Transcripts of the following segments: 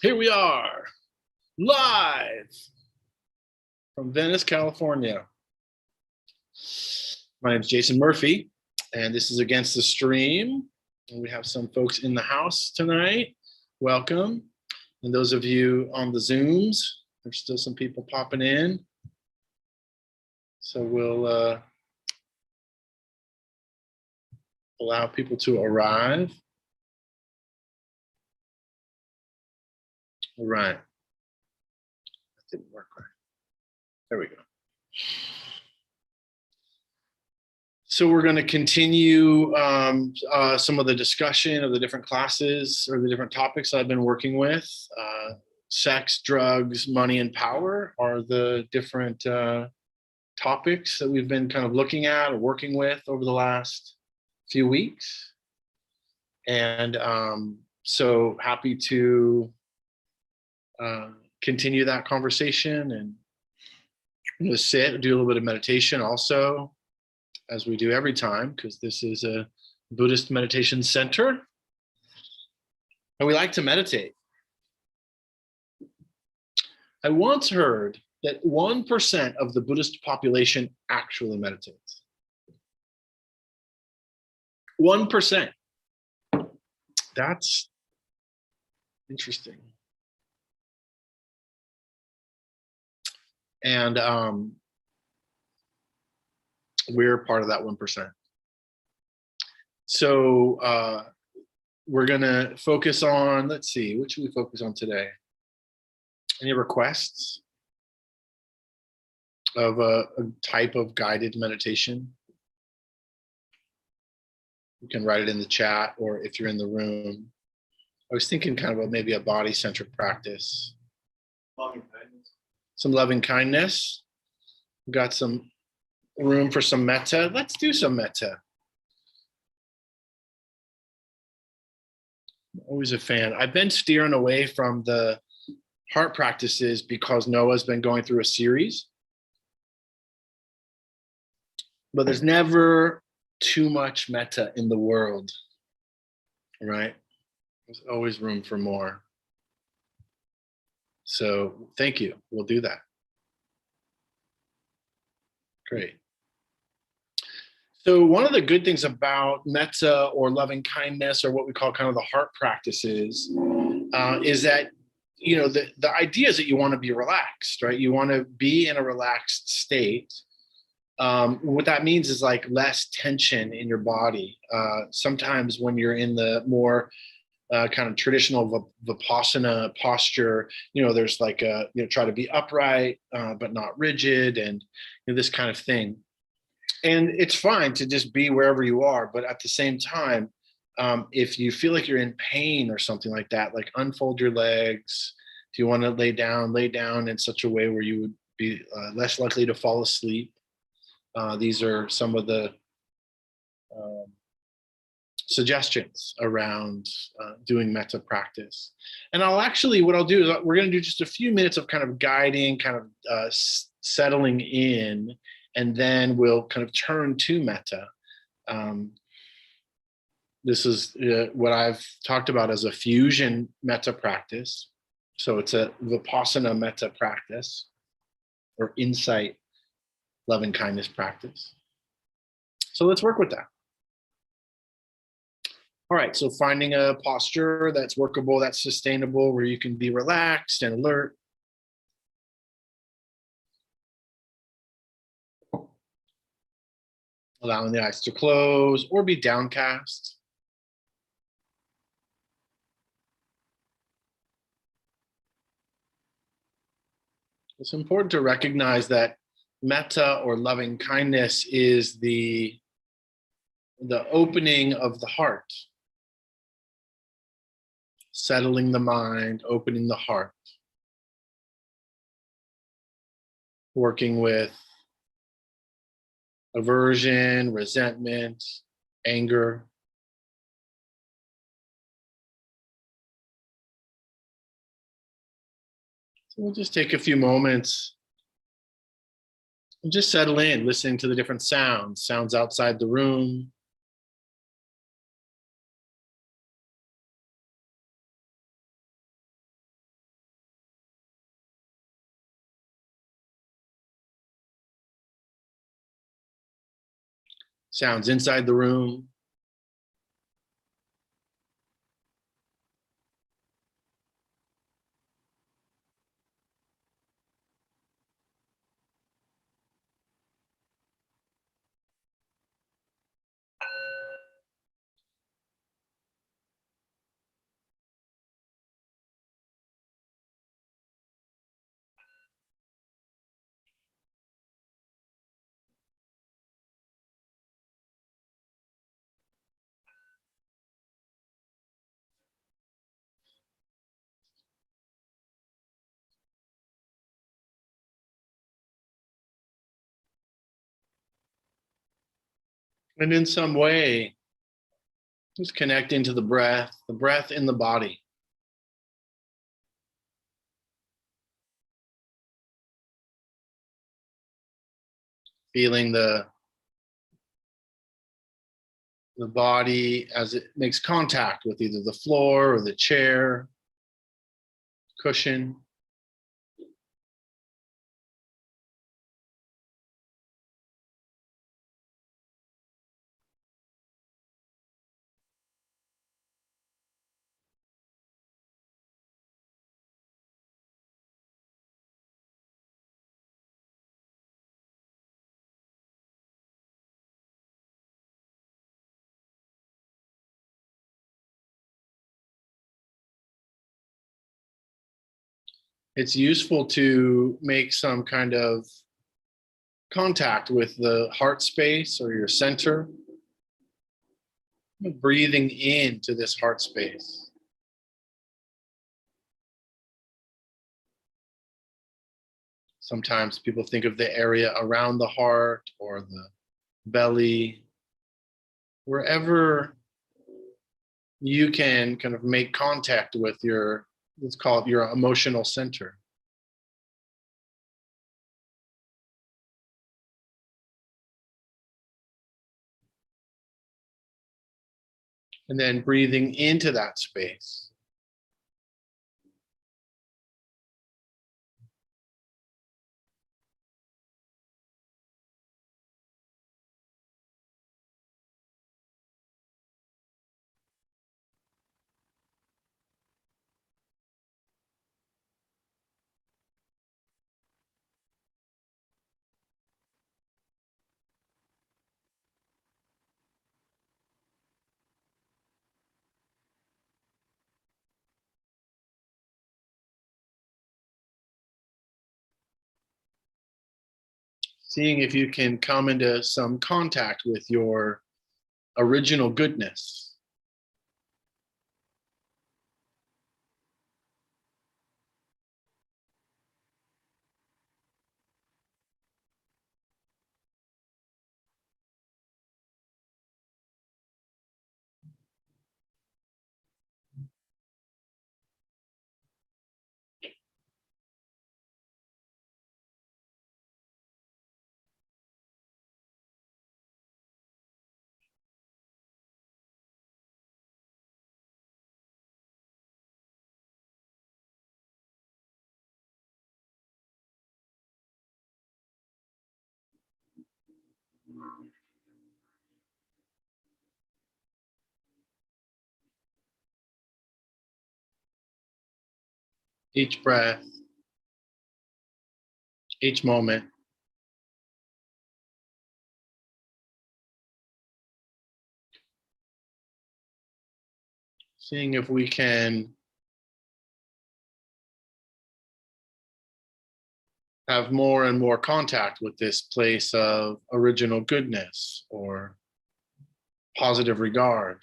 Here we are, live from Venice, California. My name is Jason Murphy, and this is Against the Stream. And we have some folks in the house tonight. Welcome. And those of you on the Zooms, there's still some people popping in. So we'll allow people to arrive. All right. That didn't work right. There we go. So we're going to continue some of the discussion of the different classes or the different topics I've been working with. Sex, drugs, money, and power are the different topics that we've been kind of looking at or working with over the last few weeks. And so happy to continue that conversation, and I'm going to sit and do a little bit of meditation also, as we do every time, because this is a Buddhist meditation center and we like to meditate. I once heard that 1% of the Buddhist population actually meditates. 1%. That's interesting. And we're part of that 1%. So we're gonna focus on, let's see, what should we focus on today? Any requests of a type of guided meditation? You can write it in the chat, or if you're in the room. I was thinking kind of maybe a body-centered practice. Loving kindness. Some loving kindness. We've got some room for some metta. Let's do some metta. I'm always a fan. I've been steering away from the heart practices because Noah's been going through a series. But there's never too much metta in the world, right? There's always room for more. So thank you. We'll do that. Great. So one of the good things about metta or loving kindness, or what we call kind of the heart practices, is that, you know, the idea is that you want to be relaxed, right? You want to be in a relaxed state. What that means is like less tension in your body. Sometimes when you're in the more kind of traditional Vipassana posture, you know, there's like a, you know, try to be upright, but not rigid, and you know, this kind of thing. And it's fine to just be wherever you are, but at the same time, if you feel like you're in pain or something like that, like unfold your legs. If you want to lay down in such a way where you would be less likely to fall asleep. These are some of the suggestions around doing metta practice. And what I'll do is we're going to do just a few minutes of kind of guiding, kind of settling in, and then we'll kind of turn to metta. This is what I've talked about as a fusion metta practice. So it's a Vipassana metta practice, or insight loving kindness practice. So let's work with that. All right, so finding a posture that's workable, that's sustainable, where you can be relaxed and alert. Allowing the eyes to close or be downcast. It's important to recognize that metta or loving kindness is the opening of the heart. Settling the mind, opening the heart. Working with aversion, resentment, anger. So we'll just take a few moments and just settle in, listening to the different sounds outside the room. sounds inside the room. And in some way, just connect into the breath in the body. Feeling the body as it makes contact with either the floor or the chair, cushion. It's useful to make some kind of contact with the heart space or your center, breathing into this heart space. Sometimes people think of the area around the heart or the belly, wherever you can kind of make contact with your, let's call it your emotional center. And then breathing into that space. Seeing if you can come into some contact with your original goodness. Each breath, each moment. Seeing if we can have more and more contact with this place of original goodness or positive regard.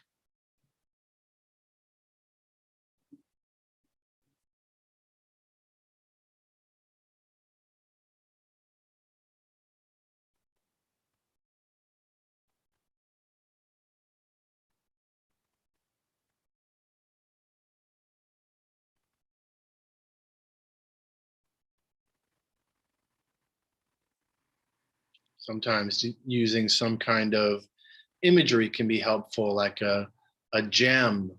Sometimes using some kind of imagery can be helpful, like a gem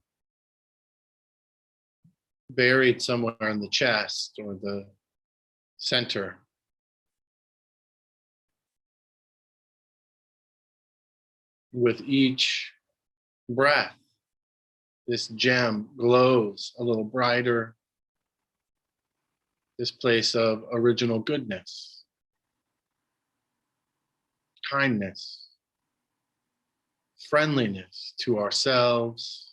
buried somewhere in the chest or the center. With each breath, this gem glows a little brighter, this place of original goodness, kindness, friendliness to ourselves,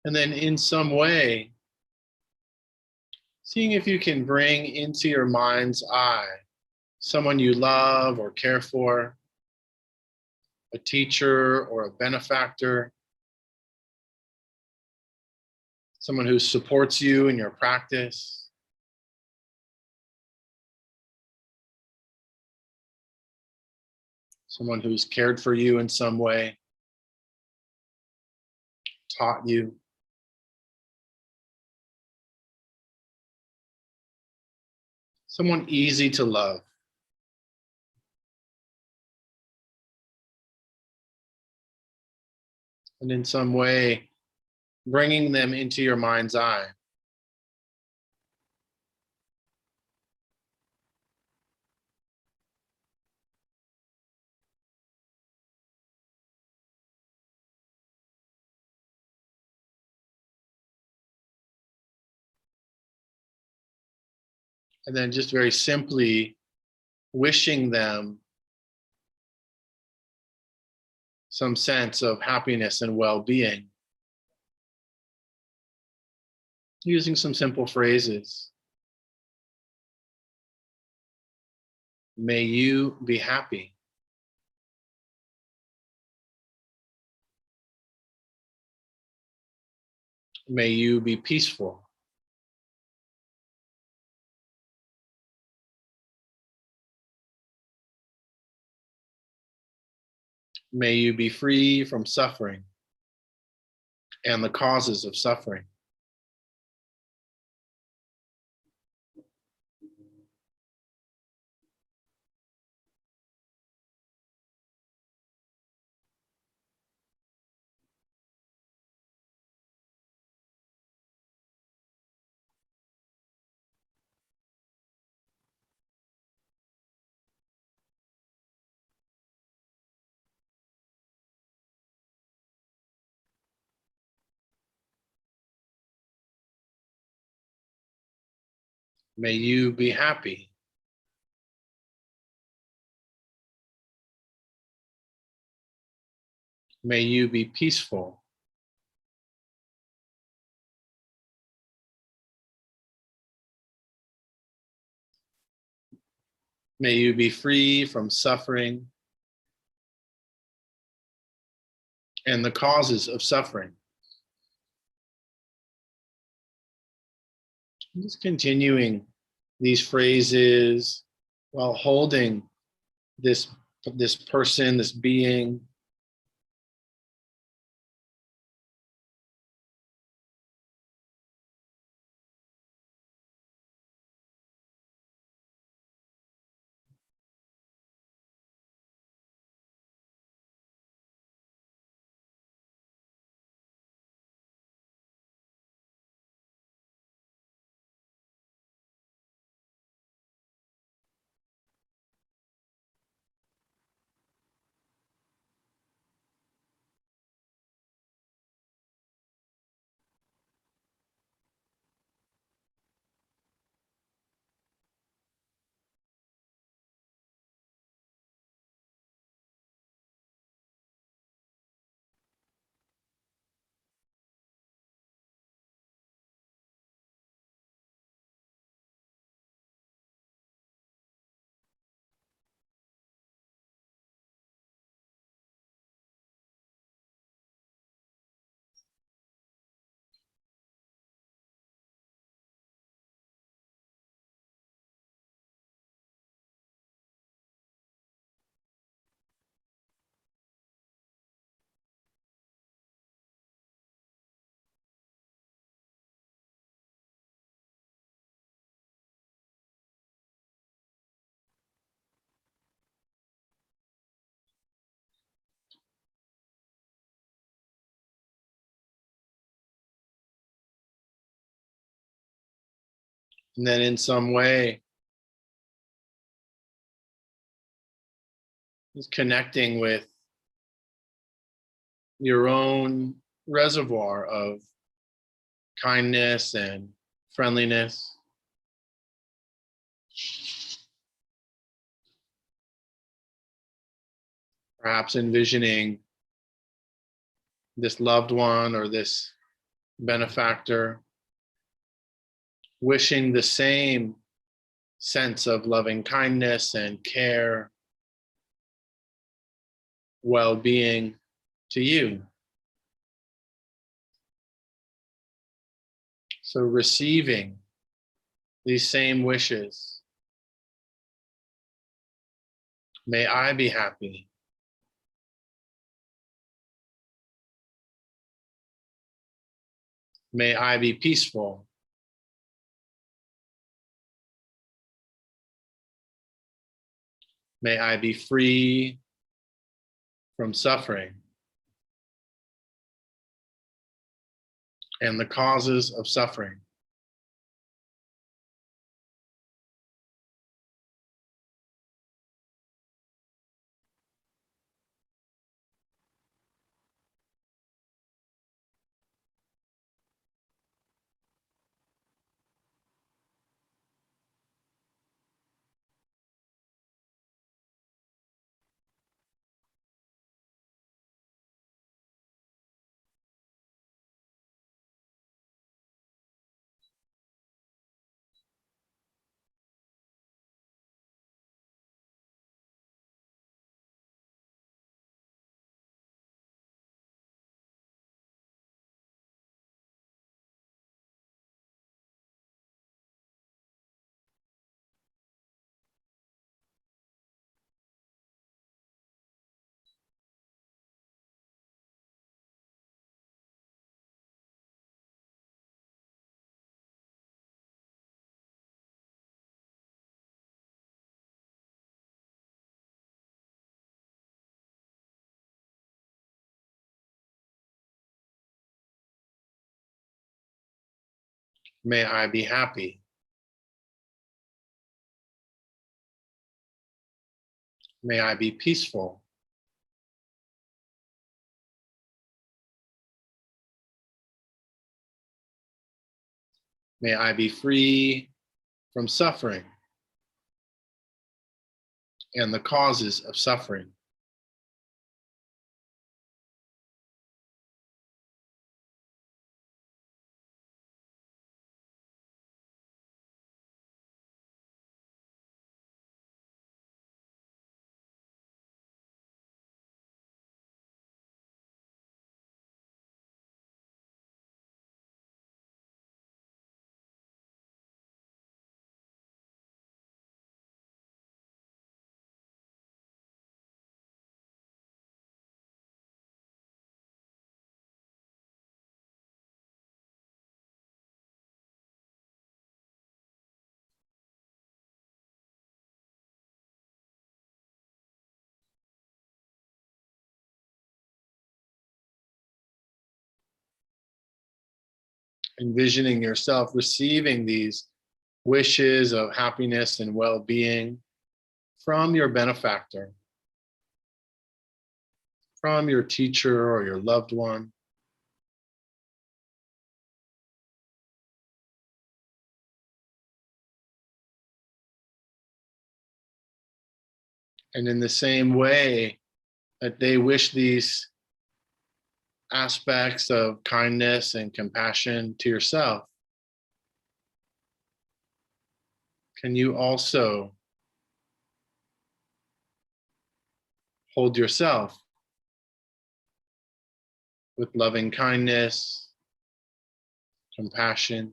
and then in some way, seeing if you can bring into your mind's eye someone you love or care for, a teacher or a benefactor, someone who supports you in your practice, someone who's cared for you in some way, taught you. Someone easy to love. And in some way, bringing them into your mind's eye. And then just very simply wishing them some sense of happiness and well-being. Using some simple phrases. May you be happy. May you be peaceful. May you be free from suffering and the causes of suffering. May you be happy. May you be peaceful. May you be free from suffering and the causes of suffering. Just continuing these phrases while holding this person, this being. And then in some way, just connecting with your own reservoir of kindness and friendliness. Perhaps envisioning this loved one or this benefactor wishing the same sense of loving kindness and care, well-being to you. So receiving these same wishes. May I be happy. May I be peaceful. May I be free from suffering and the causes of suffering. May I be happy. May I be peaceful. May I be free from suffering and the causes of suffering. Envisioning yourself receiving these wishes of happiness and well-being from your benefactor, from your teacher or your loved one. And in the same way that they wish these aspects of kindness and compassion to yourself, can you also hold yourself with loving kindness, compassion?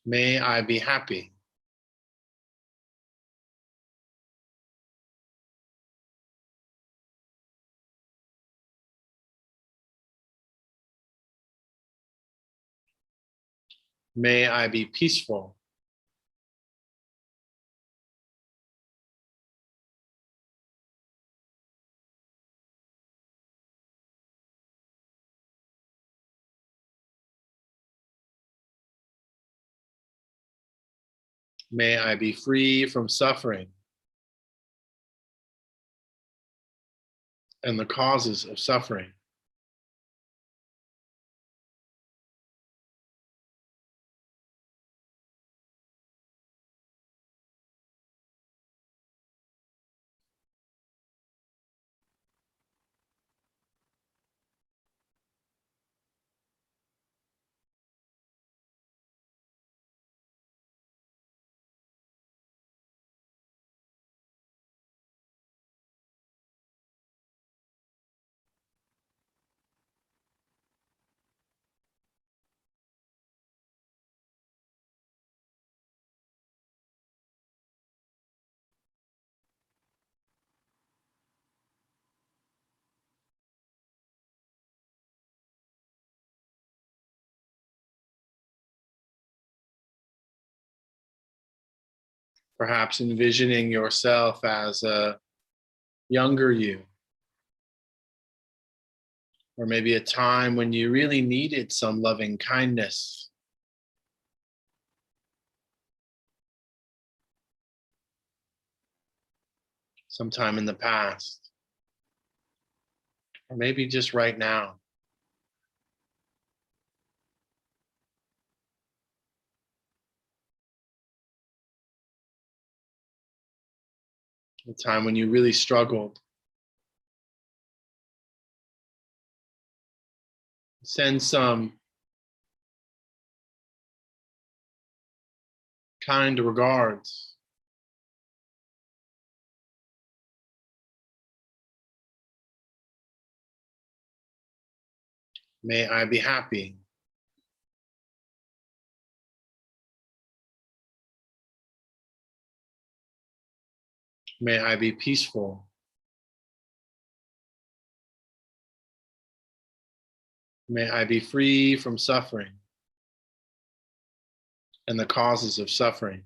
May I be happy. May I be peaceful. May I be free from suffering and the causes of suffering. Perhaps envisioning yourself as a younger you, or maybe a time when you really needed some loving kindness. Sometime in the past, or maybe just right now. A time when you really struggled. Send some kind regards. May I be happy. May I be peaceful. May I be free from suffering and the causes of suffering.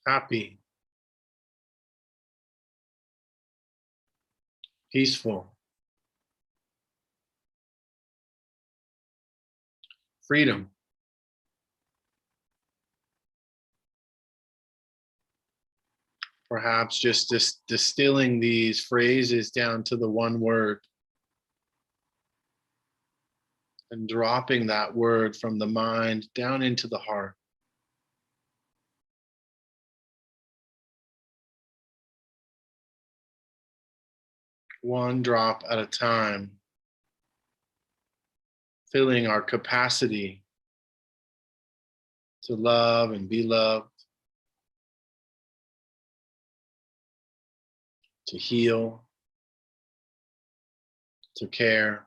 Happy, peaceful, freedom. Perhaps just distilling these phrases down to the one word and dropping that word from the mind down into the heart. One drop at a time, filling our capacity to love and be loved, to heal, to care.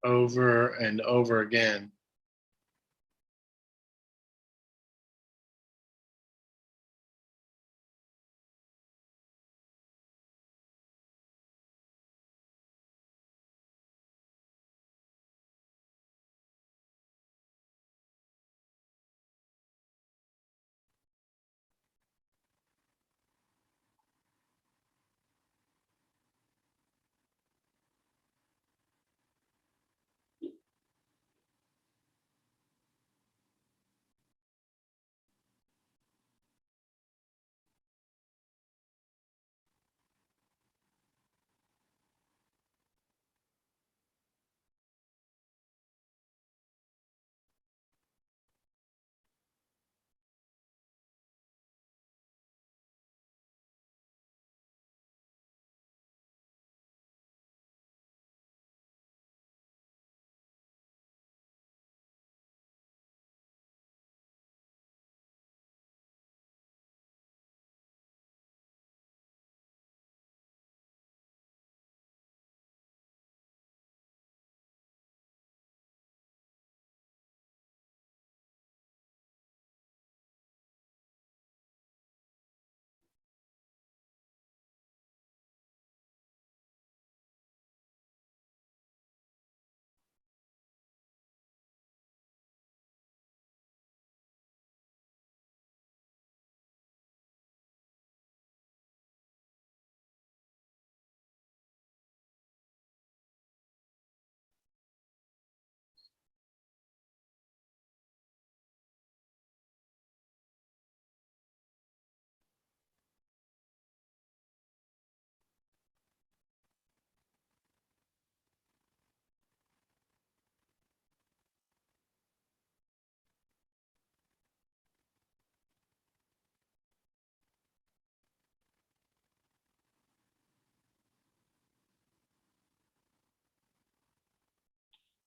over and over again.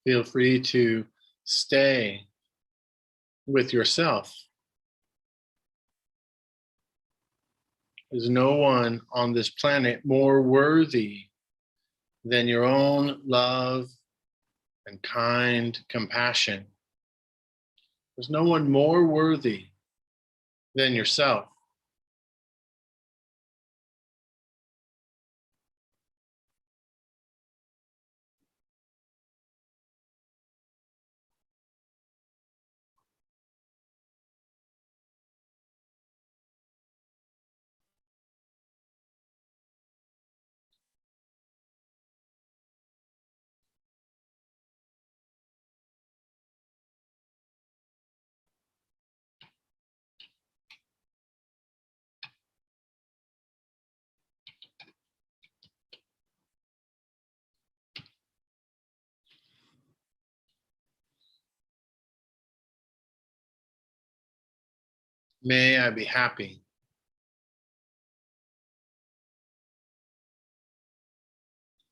Feel free to stay with yourself. There's no one on this planet more worthy than your own love and kind compassion. There's no one more worthy than yourself. May I be happy.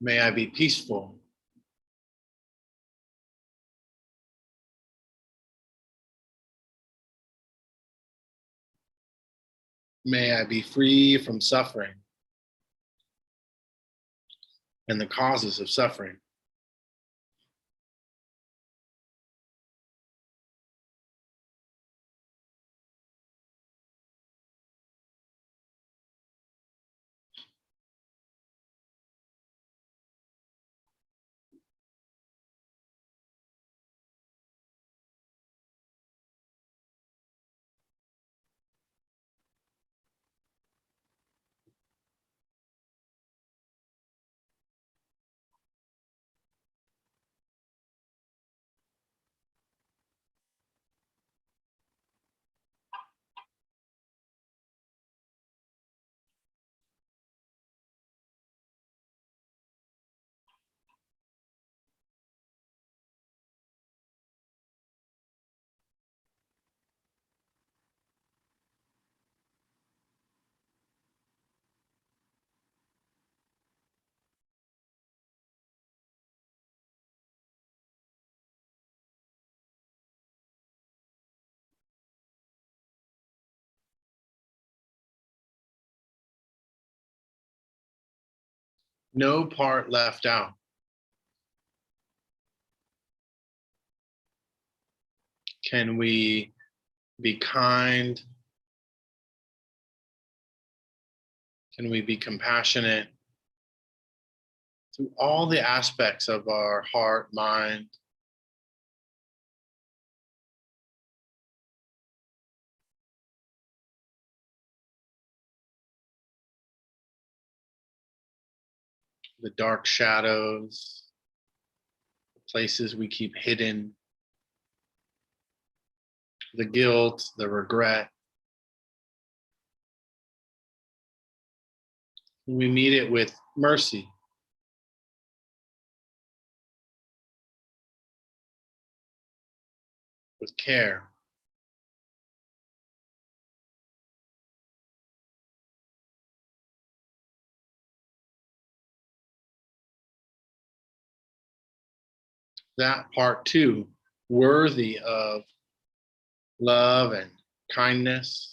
May I be peaceful. May I be free from suffering and the causes of suffering. No part left out. Can we be kind? Can we be compassionate through all the aspects of our heart, mind? The dark shadows, the places we keep hidden, the guilt, the regret. We meet it with mercy. With care. That part too, worthy of love and kindness.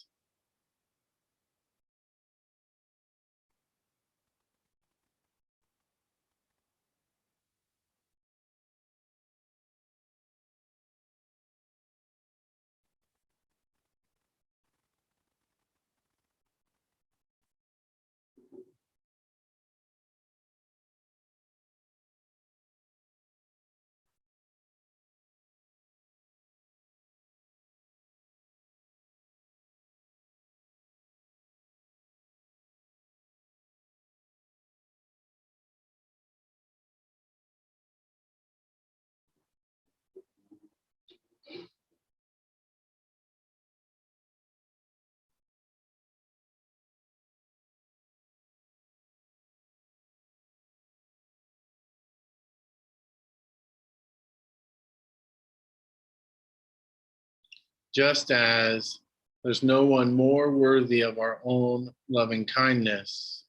Just as there's no one more worthy of our own loving kindness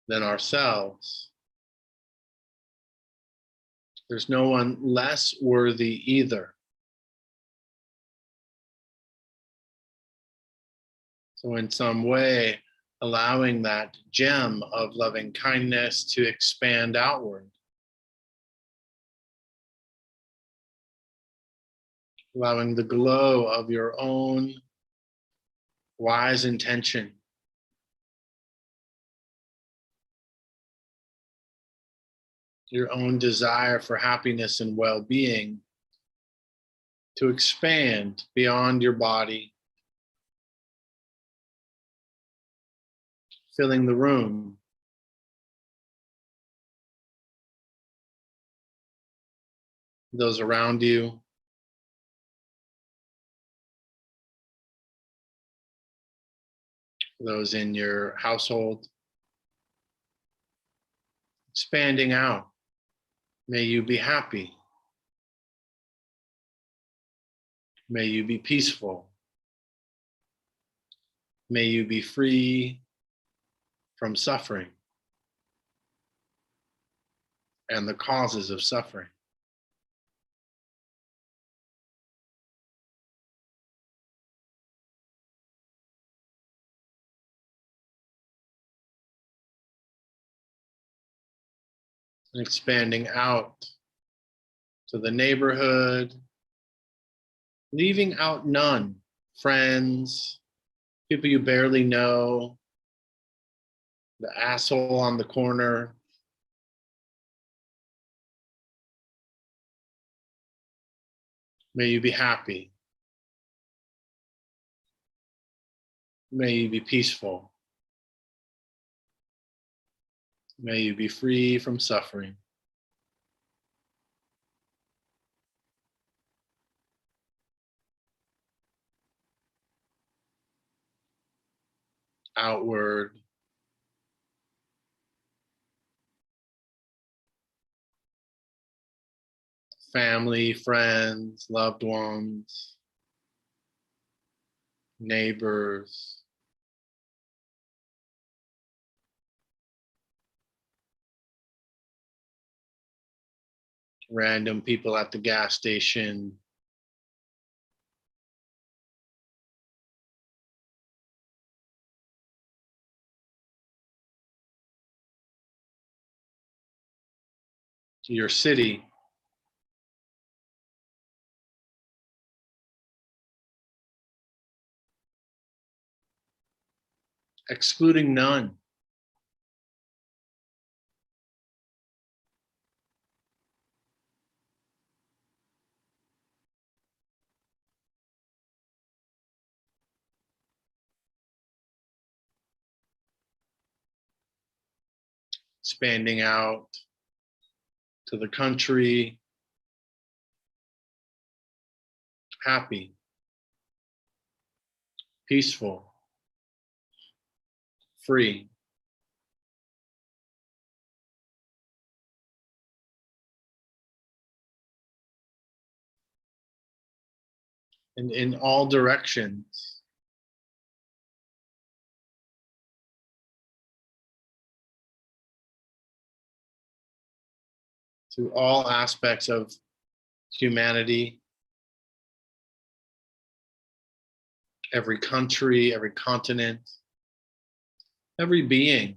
than ourselves, there's no one less worthy either. So in some way, allowing that gem of loving kindness to expand outward. Allowing the glow of your own wise intention, your own desire for happiness and well-being to expand beyond your body, filling the room. Those around you, those in your household, expanding out. May you be happy. May you be peaceful. May you be free from suffering and the causes of suffering. And expanding out to the neighborhood, leaving out none, friends, people you barely know, the asshole on the corner. May you be happy. May you be peaceful. May you be free from suffering. Outward. Family, friends, loved ones, neighbors, random people at the gas station, your city, excluding none. Expanding out to the country, happy, peaceful, free. And in all directions. To all aspects of humanity, every country, every continent, every being.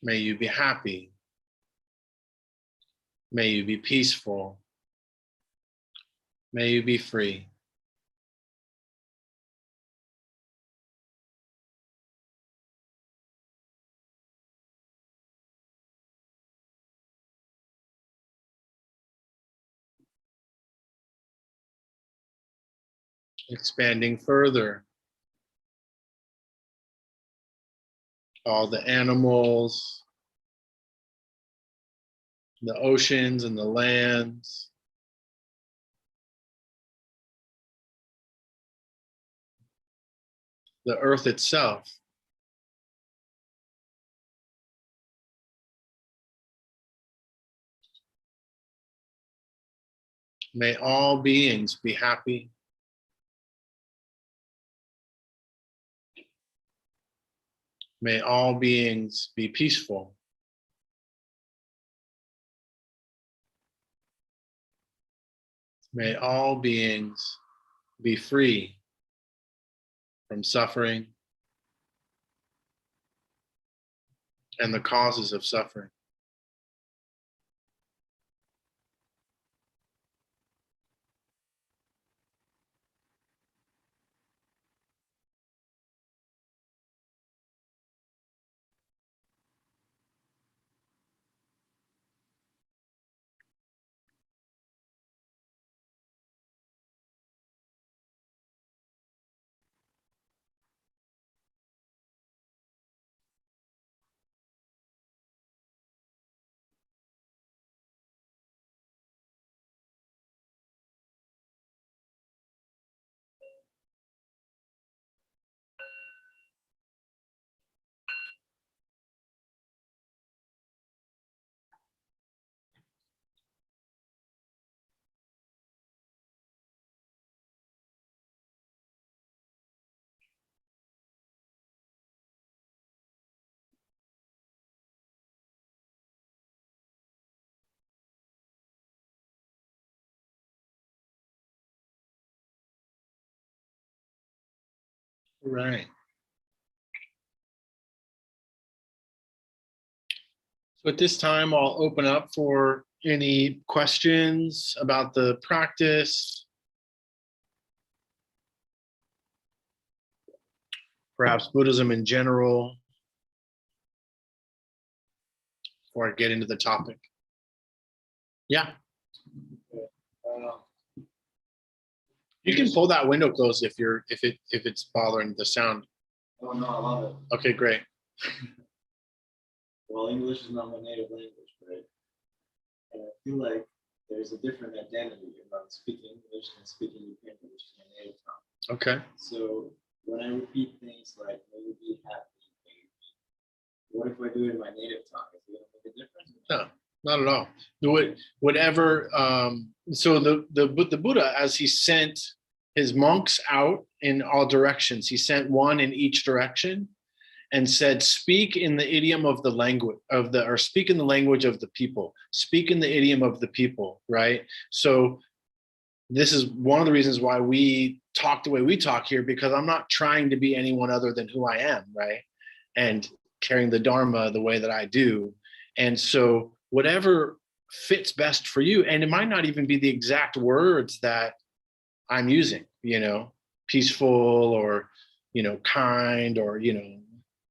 May you be happy. May you be peaceful. May you be free. Expanding further. All the animals, the oceans and the lands, the earth itself. May all beings be happy. May all beings be peaceful. May all beings be free from suffering and the causes of suffering. Right. So at this time, I'll open up for any questions about the practice, perhaps Buddhism in general, before I get into the topic. Yeah. You can pull that window closed if it's bothering the sound. Oh no, I love it. Okay, great. Well, English is not my native language, right? And I feel like there's a different identity about speaking English and speaking Ukrainian, which is my native tongue. Okay. So when I repeat things like "may you be happy," what if I do it in my native tongue? Is it going to make a difference? No, not at all. Do it whatever. So the Buddha, as he sent his monks out in all directions, he sent one in each direction, and said, "Speak in the idiom of the language of the, or speak in the language of the people. Speak in the idiom of the people." Right. So this is one of the reasons why we talk the way we talk here, because I'm not trying to be anyone other than who I am, right? And carrying the Dharma the way that I do. And so whatever fits best for you, and it might not even be the exact words that I'm using, you know, peaceful or, kind or,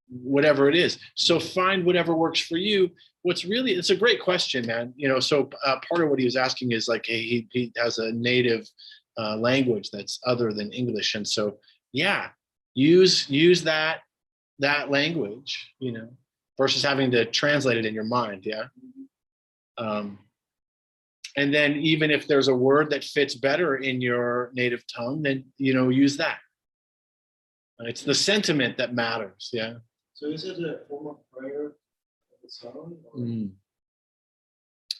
whatever it is. So find whatever works for you. It's a great question, man. So part of what he was asking is like, hey, he has a native language that's other than English. And so, yeah, use that language, versus having to translate it in your mind. Yeah. And then even if there's a word that fits better in your native tongue, then, use that. It's the sentiment that matters. Yeah. So is it a form of prayer of its own?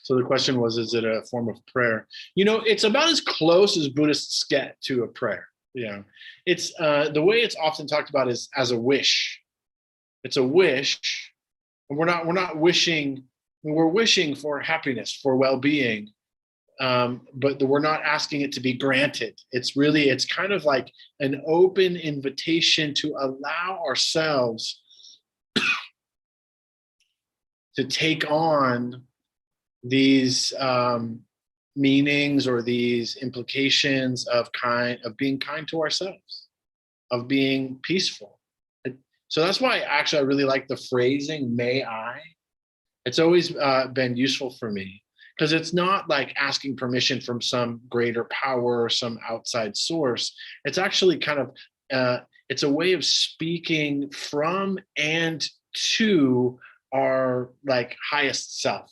So the question was, is it a form of prayer? It's about as close as Buddhists get to a prayer. Yeah. It's the way it's often talked about is as a wish. It's a wish. And we're not wishing, we're wishing for happiness, for well-being. But we're not asking it to be granted. It's kind of like an open invitation to allow ourselves to take on these meanings or these implications of being kind to ourselves, of being peaceful. So that's why actually I really like the phrasing, may I. It's always been useful for me, because it's not like asking permission from some greater power or some outside source. It's actually kind of, it's a way of speaking from and to our like highest self. Does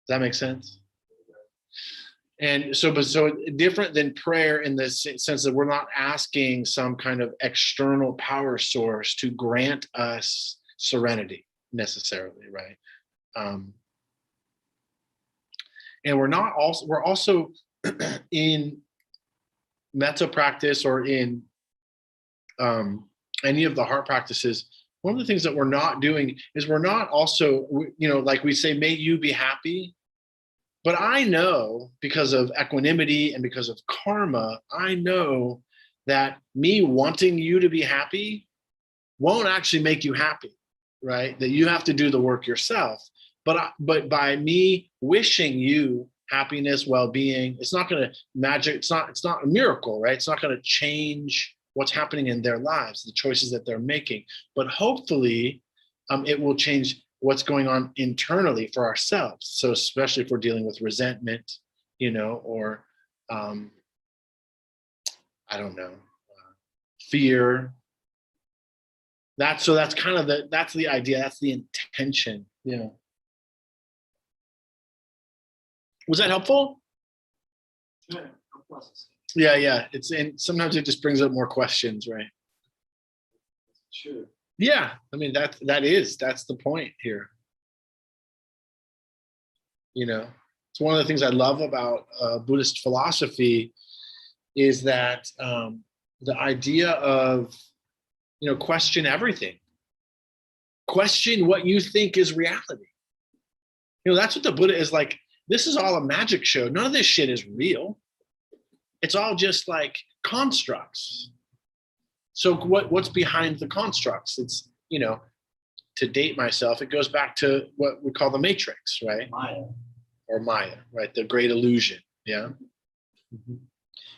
that make sense? And so different than prayer in the sense that we're not asking some kind of external power source to grant us serenity necessarily, right? And we're also in metta practice or in any of the heart practices. One of the things that we're not doing is we're not also, like we say, may you be happy. But I know, because of equanimity and because of karma, I know that me wanting you to be happy won't actually make you happy, right? That you have to do the work yourself. But by me wishing you happiness, well-being, it's not going to magic. It's not a miracle, right? It's not going to change what's happening in their lives, the choices that they're making. But hopefully, it will change what's going on internally for ourselves. So especially if we're dealing with resentment, or I don't know, fear. That's kind of that's the idea. That's the intention. Was that helpful? Yeah. And sometimes it just brings up more questions, right? Sure. Yeah, I mean that's the point here. It's one of the things I love about Buddhist philosophy is that the idea of question everything, question what you think is reality. That's what the Buddha is like. This is all a magic show. None of this shit is real. It's all just like constructs. So what's behind the constructs? It's, to date myself, it goes back to what we call the matrix, right? Maya, right? The great illusion. Yeah. Mm-hmm.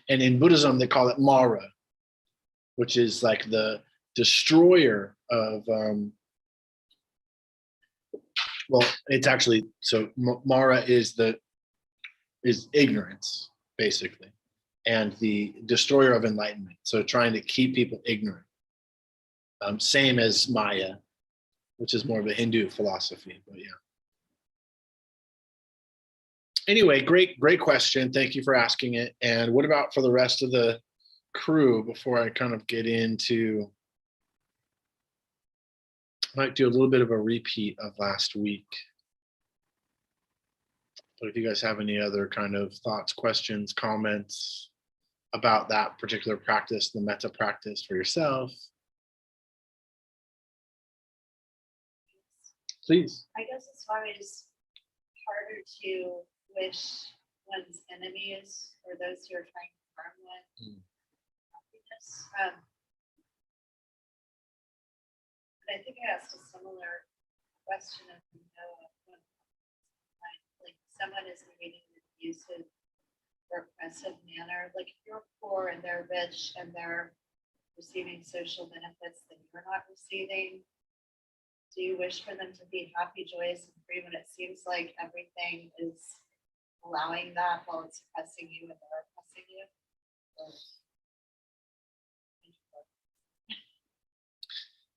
And in Buddhism, they call it Mara, which is like the destroyer of, it's actually, so Mara is ignorance, basically, and the destroyer of enlightenment. So trying to keep people ignorant. Same as Maya, which is more of a Hindu philosophy, but yeah. Anyway, great question. Thank you for asking it. And what about for the rest of the crew before I kind of get into, I might do a little bit of a repeat of last week. But if you guys have any other kind of thoughts, questions, comments about that particular practice, the metta practice for yourself, please. I guess it's always harder to wish one's enemies or those who are trying to harm one happiness. But I think I asked a similar question of Noah. Like someone is creating an abusive repressive manner? Like if you're poor and they're rich and they're receiving social benefits that you're not receiving, do you wish for them to be happy, joyous, and free when it seems like everything is allowing that while it's oppressing you and they're oppressing you?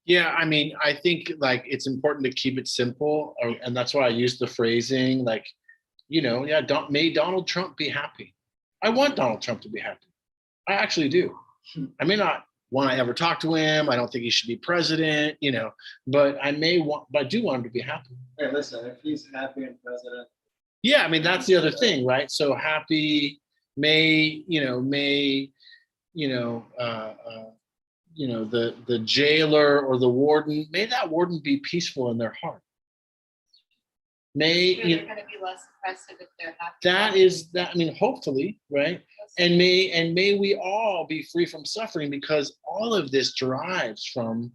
Yeah, I mean, I think like it's important to keep it simple, and that's why I use the phrasing like, yeah, don't may Donald Trump be happy. I want Donald Trump to be happy. I actually do. I may not want to ever talk to him. I don't think he should be president, but I do want him to be happy. Hey, listen, if he's happy and president. Yeah, I mean, that's the other thing, right? So happy, the jailer or the warden, may that warden be peaceful in their heart. They're going to be less oppressive if they're happy. Hopefully, right? And may we all be free from suffering, because all of this derives from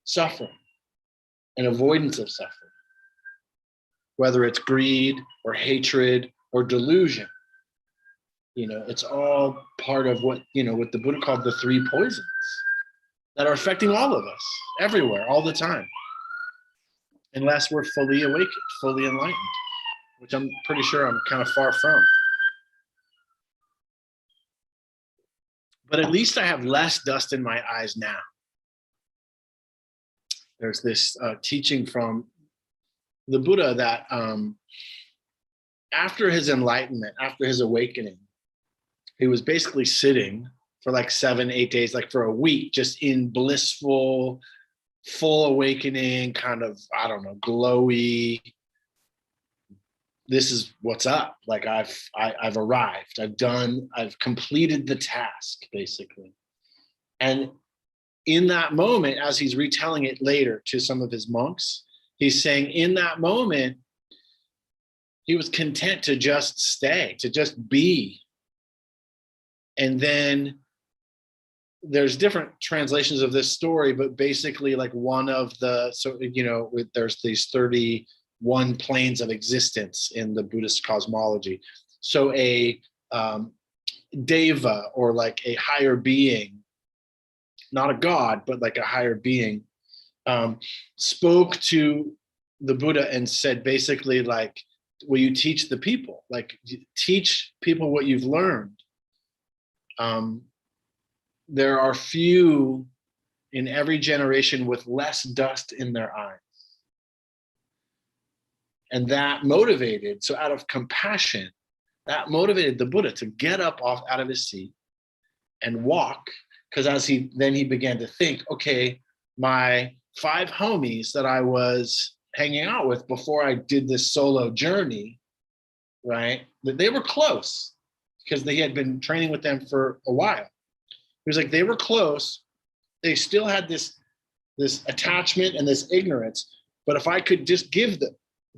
suffering and avoidance of suffering, whether it's greed or hatred or delusion. It's all part of what the Buddha called the three poisons that are affecting all of us everywhere, all the time, unless we're fully awakened, fully enlightened, which I'm pretty sure I'm kind of far from. But at least I have less dust in my eyes now. There's this teaching from the Buddha that after his enlightenment, after his awakening, he was basically sitting for like 7-8 days, like for a week, just in blissful, full awakening, kind of, I don't know, glowy. This is what's up. Like I've arrived. I've completed the task, basically. And in that moment, as he's retelling it later to some of his monks, he's saying in that moment, he was content to just stay, to just be. And then there's different translations of this story, but basically like there's these 31 planes of existence in the Buddhist cosmology. So a deva, or like a higher being, not a god, but like a higher being, spoke to the Buddha and said basically like, will you teach the people? Like teach people what you've learned. There are few in every generation with less dust in their eyes. And that motivated, so out of compassion, that motivated the Buddha to get up out of his seat and walk, because he began to think, okay, my 5 homies that I was hanging out with before I did this solo journey, right, that they were close because he had been training with them for a while. He was like, they were close. They still had this attachment and this ignorance. But if I could just give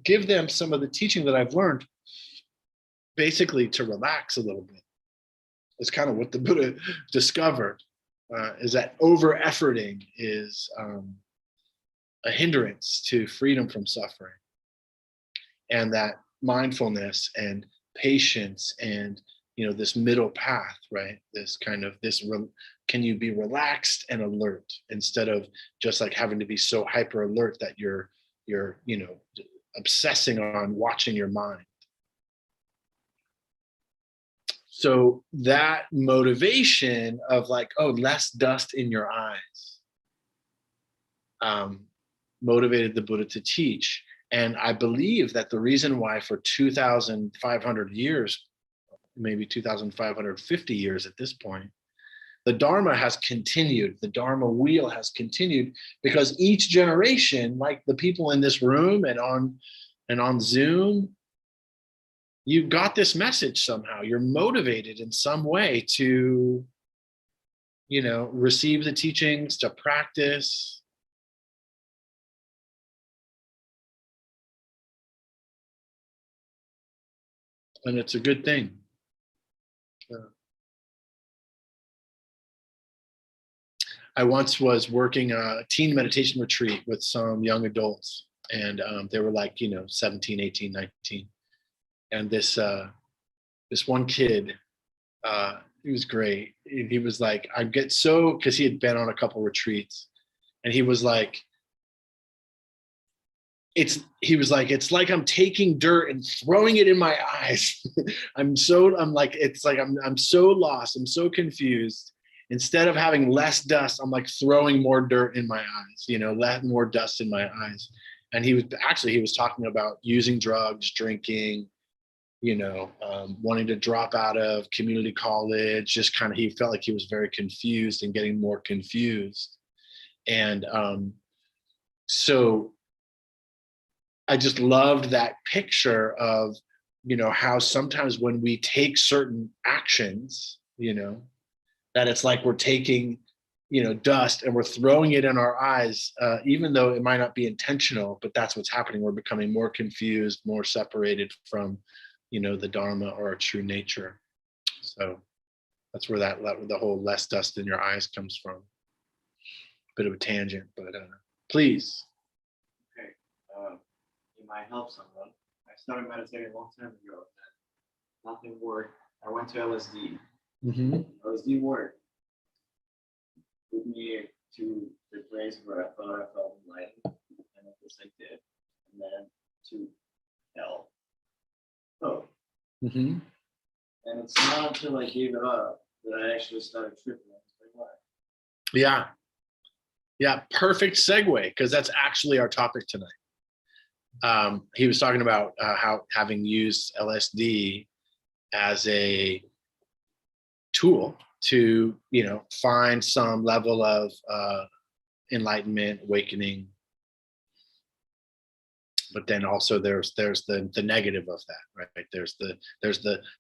them some of the teaching that I've learned, basically to relax a little bit. It's kind of what the Buddha discovered, is that over-efforting is a hindrance to freedom from suffering. And that mindfulness and patience and this middle path, right? Can you be relaxed and alert instead of just like having to be so hyper alert that you're obsessing on watching your mind. So that motivation of like, oh, less dust in your eyes, motivated the Buddha to teach. And I believe that the reason why for 2,500 years, maybe 2,550 years at this point, the Dharma has continued, the Dharma wheel has continued, because each generation, like the people in this room and on Zoom, you got this message somehow. You're motivated in some way to, receive the teachings, to practice. And it's a good thing. I once was working a teen meditation retreat with some young adults, and they were like, 17, 18, 19. And this this one kid, he was great. He was like, I get so, because he had been on a couple retreats, and he was like, it's like I'm taking dirt and throwing it in my eyes. I'm like, it's like I'm so lost, I'm so confused. Instead of having less dust, I'm like throwing more dirt in my eyes, more dust in my eyes. And he was talking about using drugs, drinking, wanting to drop out of community college. Just kind of, he felt like he was very confused and getting more confused. And so I just loved that picture of, how sometimes when we take certain actions, that it's like we're taking, dust and we're throwing it in our eyes, even though it might not be intentional, but that's what's happening. We're becoming more confused, more separated from, the Dharma or our true nature. So that's where the whole less dust in your eyes comes from. Bit of a tangent, but please. Okay. It might help someone. I started meditating a long time ago, and nothing worked. I went to LSD. Mm-hmm. LSD worked. Put me to the place where I thought I felt enlightened, and of course I did. And then to hell. Oh. Mm-hmm. And it's not until I gave it up that I actually started tripping. I was like, what? Yeah. Yeah. Perfect segue, because that's actually our topic tonight. He was talking about how having used LSD as a tool to, find some level of enlightenment, awakening. But then also there's the negative of that, right? There's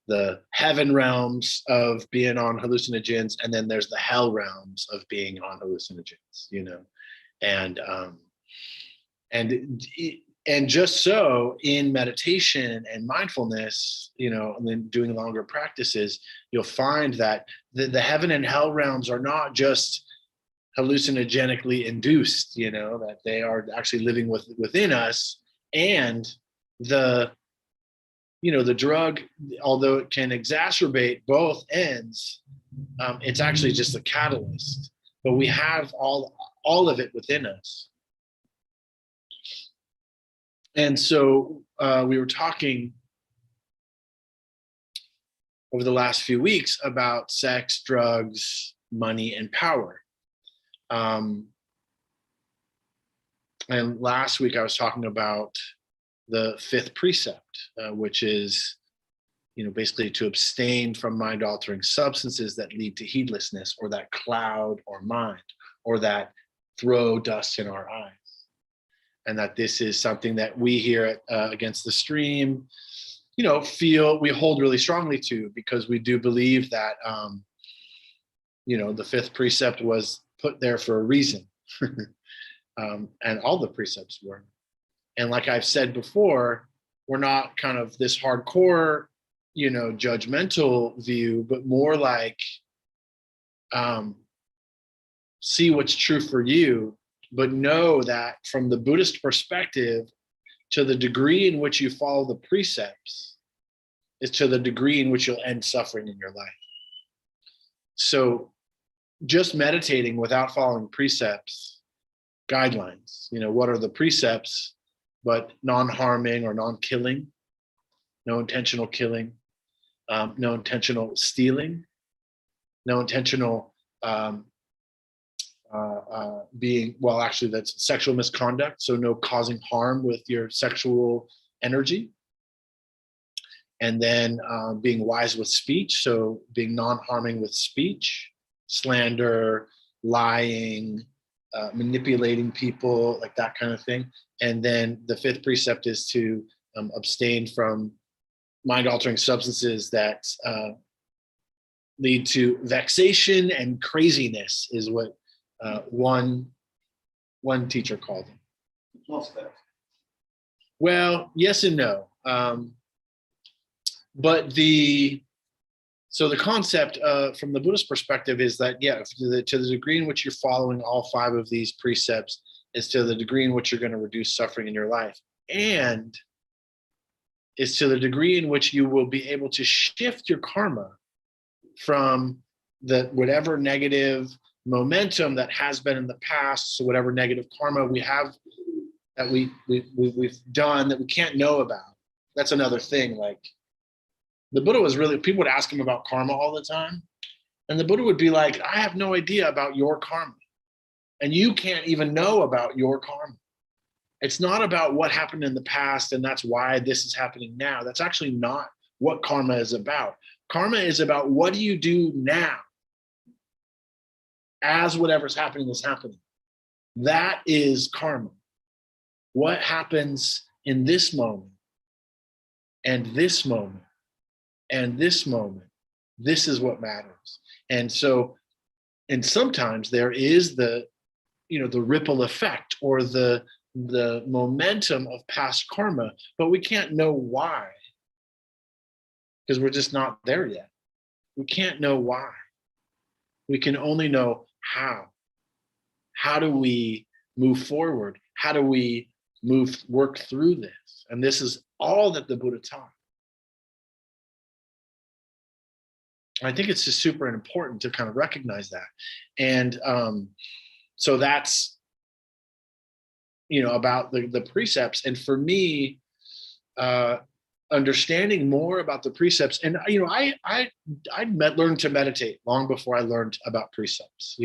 the heaven realms of being on hallucinogens, and then there's the hell realms of being on hallucinogens, and just so in meditation and mindfulness, and then doing longer practices, you'll find that the heaven and hell realms are not just hallucinogenically induced, that they are actually living within us. And the drug, although it can exacerbate both ends, it's actually just a catalyst. But we have all of it within us. And so we were talking over the last few weeks about sex, drugs, money, and power. And last week I was talking about the fifth precept, which is, basically to abstain from mind-altering substances that lead to heedlessness, or that cloud our mind, or that throw dust in our eyes. And that this is something that we here at Against the Stream, feel we hold really strongly to, because we do believe that, the fifth precept was put there for a reason. And all the precepts were. And like I've said before, we're not kind of this hardcore, judgmental view, but more like, see what's true for you, but know that from the Buddhist perspective, to the degree in which you follow the precepts is to the degree in which you'll end suffering in your life. So just meditating without following precepts, guidelines, what are the precepts, but non-harming or non-killing, no intentional killing, no intentional stealing, no intentional being, well, actually that's sexual misconduct. So no causing harm with your sexual energy. And then being wise with speech. So being non-harming with speech, slander, lying, manipulating people, like that kind of thing. And then the fifth precept is to abstain from mind-altering substances that lead to vexation and craziness, is what one teacher called it. Well, yes and no. But the concept from the Buddhist perspective is that, to the degree in which you're following all five of these precepts is to the degree in which you're going to reduce suffering in your life. And is to the degree in which you will be able to shift your karma from the whatever negative momentum that has been in the past, so whatever negative karma we have that we've done that we can't know about. That's another thing. Like the Buddha was really, people would ask him about karma all the time, and the Buddha would be like, I have no idea about your karma, and you can't even know about your karma. It's not about what happened in the past and that's why this is happening now. That's actually not what karma is about. Karma is about what do you do now as whatever's happening is happening. That is karma. What happens in this moment and this moment and this moment, this is what matters. And so, and sometimes there is the, the ripple effect or the momentum of past karma, but we can't know why because we're just not there yet. We can't know why. We can only know how. How do we move forward? How do we work through this? And this is all that the Buddha taught. I think it's just super important to kind of recognize that. And so that's, about the precepts. And for me, understanding more about the precepts, and I learned to meditate long before I learned about precepts.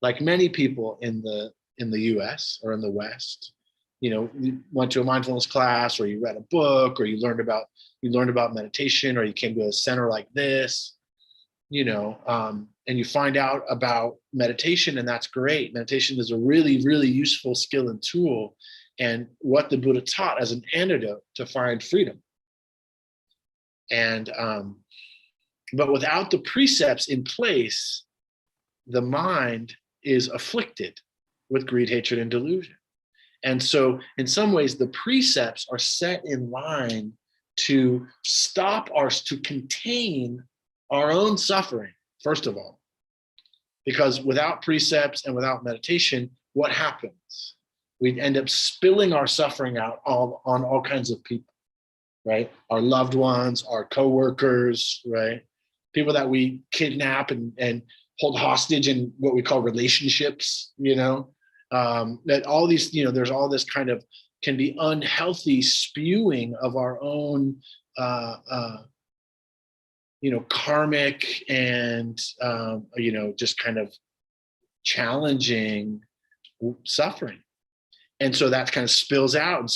Like many people in the US or in the West, you went to a mindfulness class, or you read a book, or you learned about meditation, or you came to a center like this, and you find out about meditation, and that's great. Meditation is a really, really useful skill and tool, and what the Buddha taught as an antidote to find freedom. And but without the precepts in place, the mind is afflicted with greed, hatred, and delusion. And so in some ways, the precepts are set in line to to contain our own suffering, first of all. Because without precepts and without meditation, what happens? We end up spilling our suffering out on all kinds of people, right? Our loved ones, our coworkers, right? People that we kidnap and hold hostage in what we call relationships, that all these, there's all this kind of can be unhealthy spewing of our own, karmic and, just kind of challenging suffering. And so that kind of spills out. And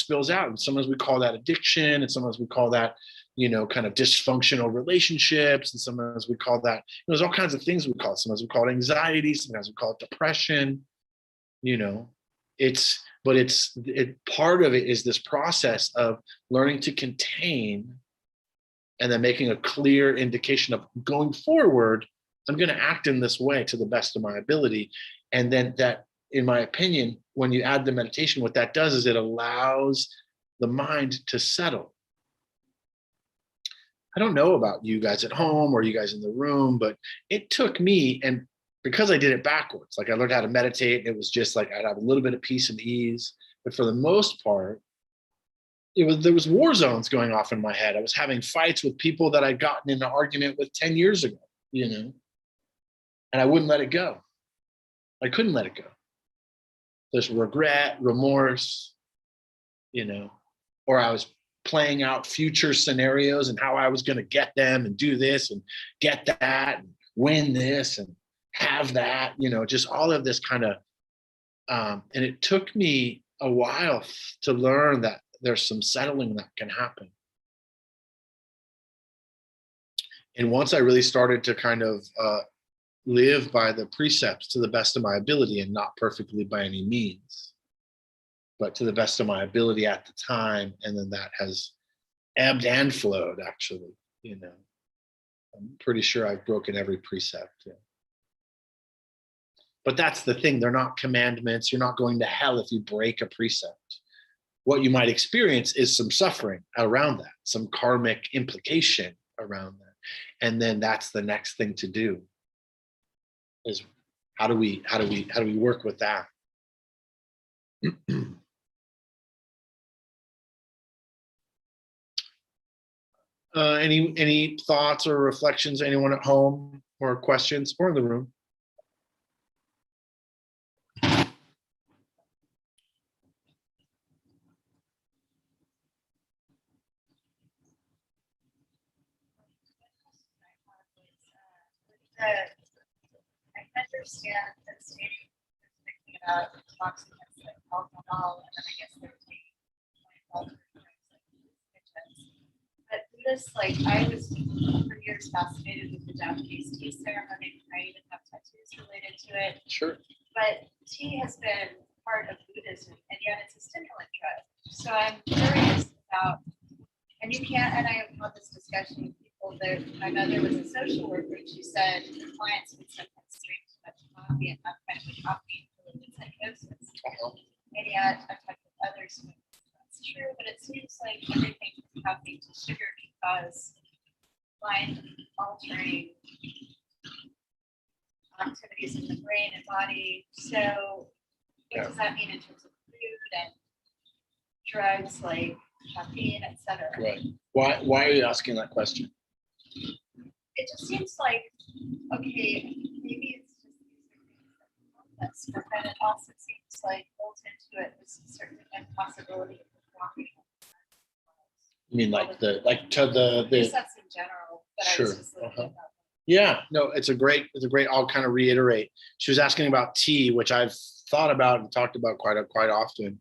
sometimes we call that addiction, and sometimes we call that, kind of dysfunctional relationships. And sometimes we call that, there's all kinds of things we call it. Sometimes we call it anxiety. Sometimes we call it depression. Part of it is this process of learning to contain and then making a clear indication of going forward, I'm going to act in this way to the best of my ability. And then that, in my opinion, when you add the meditation, what that does is it allows the mind to settle. I don't know about you guys at home or you guys in the room, but it took me, and because I did it backwards, like I learned how to meditate, it was just like I'd have a little bit of peace and ease. But for the most part, there was war zones going off in my head. I was having fights with people that I'd gotten in an argument with 10 years ago, and I wouldn't let it go. I couldn't let it go. There's regret, remorse, or I was playing out future scenarios and how I was going to get them and do this and get that and win this and have that, just all of this kind of, and it took me a while to learn that there's some settling that can happen. And once I really started to kind of live by the precepts to the best of my ability, and not perfectly by any means, but to the best of my ability at the time, and then that has ebbed and flowed, actually, I'm pretty sure I've broken every precept. Yeah. But that's the thing, they're not commandments. You're not going to hell if you break a precept. What you might experience is some suffering around that, some karmic implication around that. And then that's the next thing to do, is how do we work with that? Any thoughts or reflections? Anyone at home or questions or in the room? I understand that stating thinking about toxins like alcohol, and then I guess there would be but this, like, I was for years fascinated with the Japanese tea ceremony. I even have tattoos related to it. Sure. But tea has been part of Buddhism, and yet it's a stimulant drug. So I'm curious about, and you can't, and I have had this discussion with people that my mother was a social worker, and she said the clients would sometimes drink too much coffee and have kind of a coffee-related psychosis. And yet I've talked with others who that's true, but it seems like everything is happening to sugar because mind-altering activities in the brain and body. So what does that mean in terms of food and drugs like caffeine, et cetera? Right. Why are you asking that question? It just seems like, okay, maybe it's just this, but then it also seems like built into it is a certain impossibility of walking. You mean like to the Precepts in general, but I Sure. was just looking about. Yeah, no, it's a great, I'll kind of reiterate. She was asking about tea, which I've thought about and talked about quite often.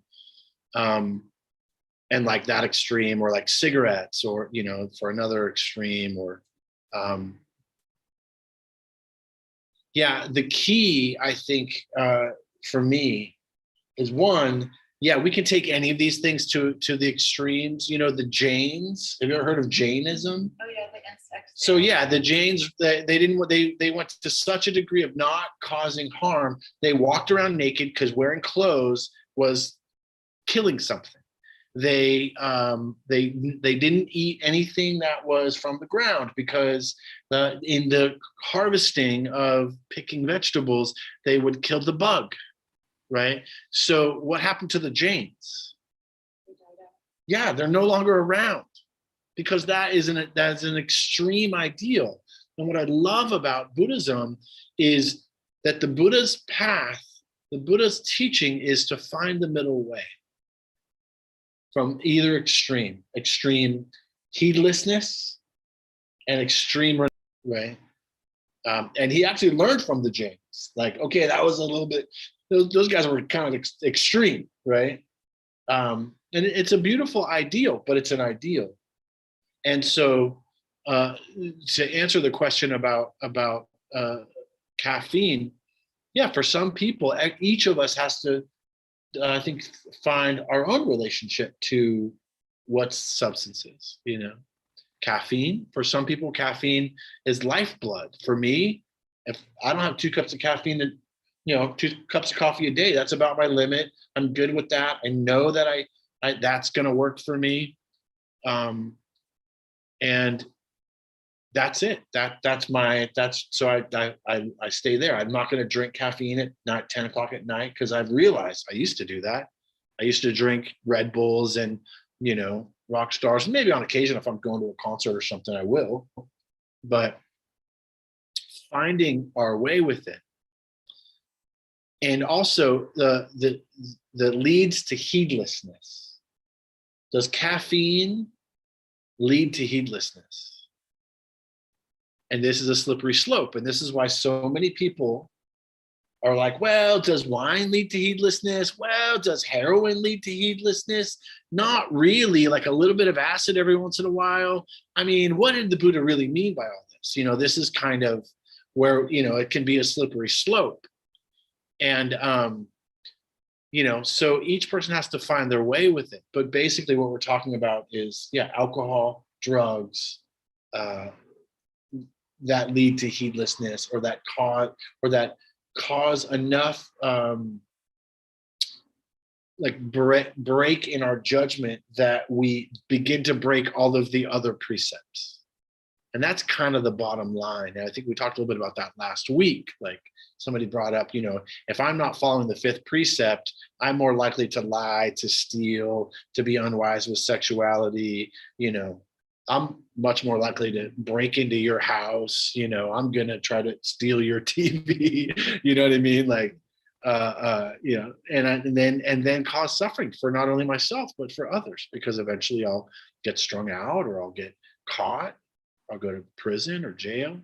And like that extreme, or like cigarettes, or, you know, for another extreme, or, yeah, the key, I think, for me is one, yeah, we can take any of these things to the extremes. You know, the Jains, have you ever heard of Jainism? Oh yeah, the insects. So yeah, the Jains, they went to such a degree of not causing harm. They walked around naked because wearing clothes was killing something. They didn't eat anything that was from the ground because in the harvesting of picking vegetables, they would kill the bug, right? So what happened to the Jains? Yeah, they're no longer around, because that's an extreme ideal. And what I love about Buddhism is that the Buddha's path, the Buddha's teaching, is to find the middle way from either extreme heedlessness and extreme, right? And he actually learned from the Jains. Like, okay, that was a little bit, those guys were kind of extreme, right? And it's a beautiful ideal, but it's an ideal. And so to answer the question about caffeine, yeah, for some people, each of us has to, I think, find our own relationship to what substances, you know. Caffeine, for some people, caffeine is lifeblood. For me, if I don't have 2 cups of caffeine, and, you know, 2 cups of coffee a day, that's about my limit. I'm good with that. I know that I that's going to work for me. And that's it. So I stay there. I'm not going to drink caffeine at night, 10 o'clock at night, because I've realized I used to do that. I used to drink Red Bulls and, you know, rock stars. Maybe on occasion, if I'm going to a concert or something, I will. But finding our way with it, and also the leads to heedlessness. Does caffeine lead to heedlessness? And this is a slippery slope. And this is why so many people are like, well, does wine lead to heedlessness? Well, does heroin lead to heedlessness? Not really. Like a little bit of acid every once in a while. I mean, what did the Buddha really mean by all this? You know, this is kind of where, you know, it can be a slippery slope. And, you know, so each person has to find their way with it. But basically what we're talking about is, yeah, alcohol, drugs, that lead to heedlessness, or that cause enough like break in our judgment that we begin to break all of the other precepts. And that's kind of the bottom line. And I think we talked a little bit about that last week. Like somebody brought up, you know, if I'm not following the 5th precept, I'm more likely to lie, to steal, to be unwise with sexuality, you know, I'm much more likely to break into your house. I'm going to try to steal your TV. You know what I mean? Like, and then cause suffering for not only myself, but for others, because eventually I'll get strung out, or I'll get caught. I'll go to prison or jail,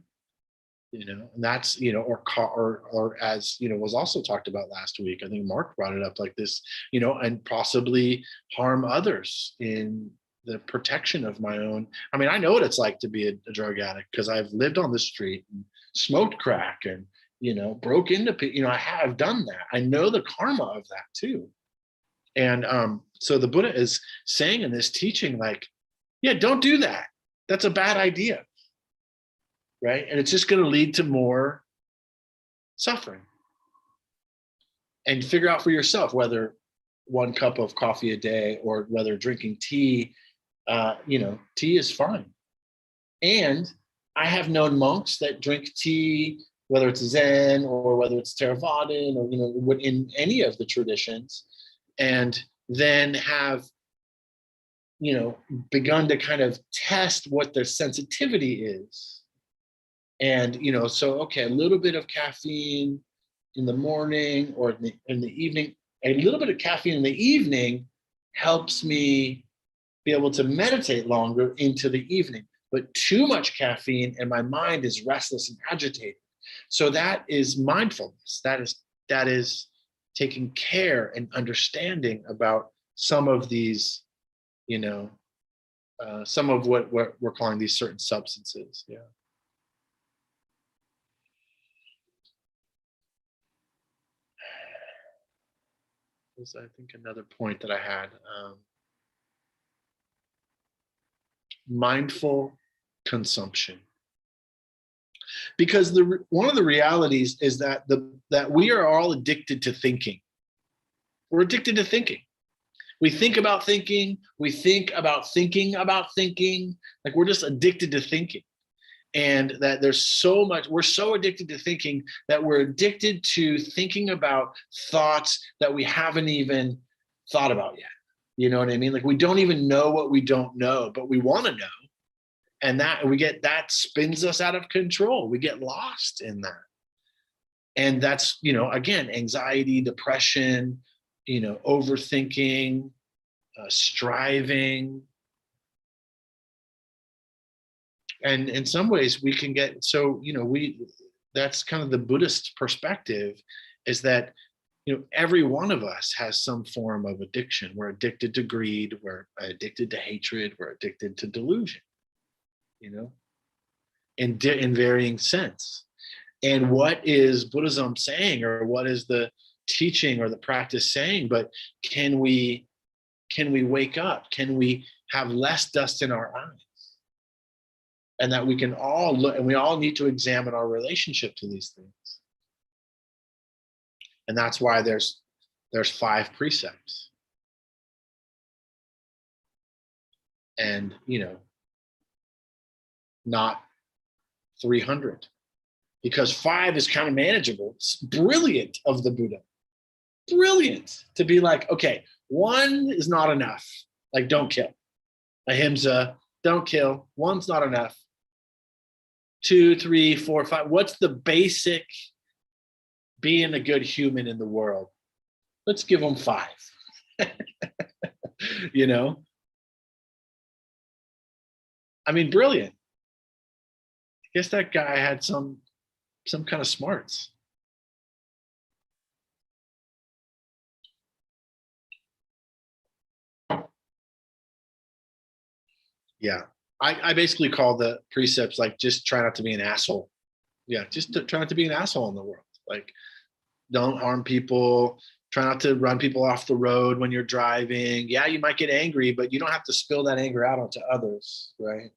and that's, or as, was also talked about last week. I think Mark brought it up like this, and possibly harm others in the protection of my own. I mean, I know what it's like to be a drug addict, because I've lived on the street and smoked crack and, broke into people. I have done that. I know the karma of that too. And so the Buddha is saying in this teaching, like, yeah, don't do that. That's a bad idea. Right? And it's just going to lead to more suffering. And figure out for yourself whether 1 cup of coffee a day or whether drinking tea, tea is fine. And I have known monks that drink tea, whether it's Zen or whether it's Theravadan or, in any of the traditions, and then have, begun to kind of test what their sensitivity is. And, so, okay, a little bit of caffeine in the morning or in the evening, a little bit of caffeine in the evening helps me be able to meditate longer into the evening. But too much caffeine and my mind is restless and agitated. So that is mindfulness. That is taking care and understanding about some of these, some of what we're calling these certain substances. Yeah. Was, I think, another point that I had. Mindful consumption. Because one of the realities is that that we are all addicted to thinking. We're addicted to thinking. We think about thinking. We think about thinking about thinking. Like, we're just addicted to thinking. And that there's so much, we're so addicted to thinking that we're addicted to thinking about thoughts that we haven't even thought about yet. You know what I mean? Like, we don't even know what we don't know, but we want to know. And that spins us out of control. We get lost in that. And that's, again, anxiety, depression, overthinking, striving. And in some ways we can get, so, that's kind of the Buddhist perspective, is that, every one of us has some form of addiction. We're addicted to greed. We're addicted to hatred. We're addicted to delusion, in varying sense. And what is Buddhism saying, or what is the teaching or the practice saying? But can we wake up? Can we have less dust in our eyes? And that we can all look, and we all need to examine our relationship to these things. And that's why there's 5 precepts. And, not 300. Because 5 is kind of manageable. It's brilliant of the Buddha. Brilliant to be like, okay, 1 is not enough. Like, don't kill. Ahimsa, don't kill. 1's not enough. 2, 3, 4, 5. What's the basic being a good human in the world? Let's give them 5. I mean, brilliant. I guess that guy had some kind of smarts. Yeah. I basically call the precepts like, just try not to be an asshole. Yeah, just try not to be an asshole in the world. Like, don't harm people. Try not to run people off the road when you're driving. Yeah, you might get angry, but you don't have to spill that anger out onto others, right?